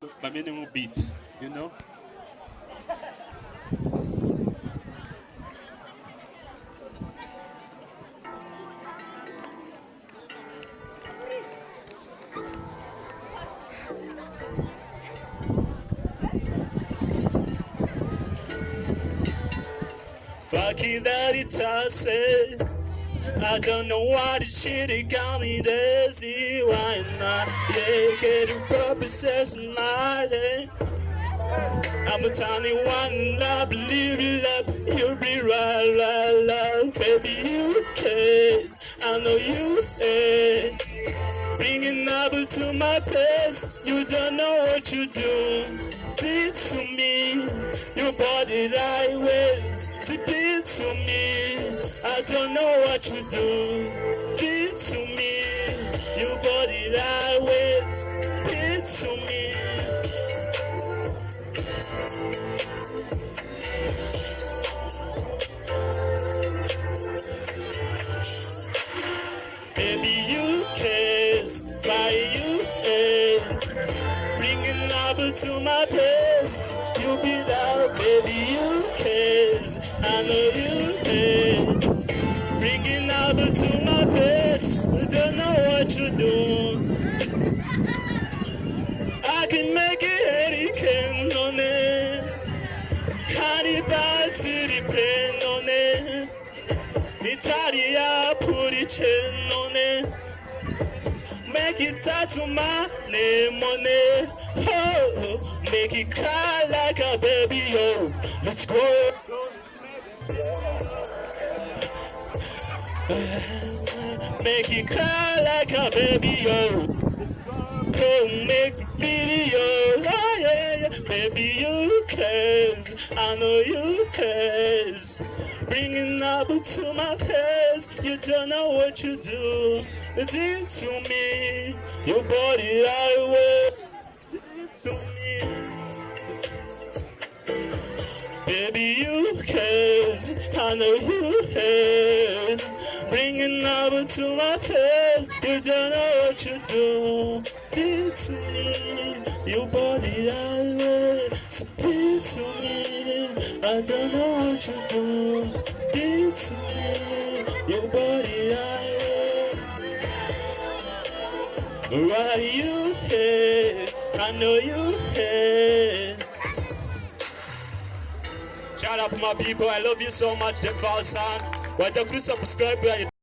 my minimum beat, you know. Fucking that it's us. I don't know why this shit it got me dizzy. Why not? Yeah, getting purposes in my day. I'm a tiny one, I believe in love. You'll be right, baby. You can, I know you can. Bringing up to my place, you don't know what you do. Did to me, your body like waves. Did to me, I don't know what you do. Did to me, your body like waves. Did to me. Baby, you kiss, why you bringing up to my place. You be loud, baby, you kiss. I know you can. Bringing up to my place. You don't know what you do. I can make it hurricane on it. Honey, by city plane on it. Italia, put it in on it. Make it tattoo my name on it. Oh, make it cry like a baby. Oh, let's go. Make it cry like a baby. Oh, oh, make video. Oh, yeah, yeah. Baby, you cares. I know you cares. Bringing up to my place, you don't know what you do. You did to me, your body I will. You did to me, baby you cares. I know you can. Bringing up to my place, you don't know what you do. Did to me, your body I will. Speak to me, I don't know what you do. Did to me, your body I will. Why you here? I know you here. Shout out to my people, I love you so much, the Valsan. Why don't you subscribe?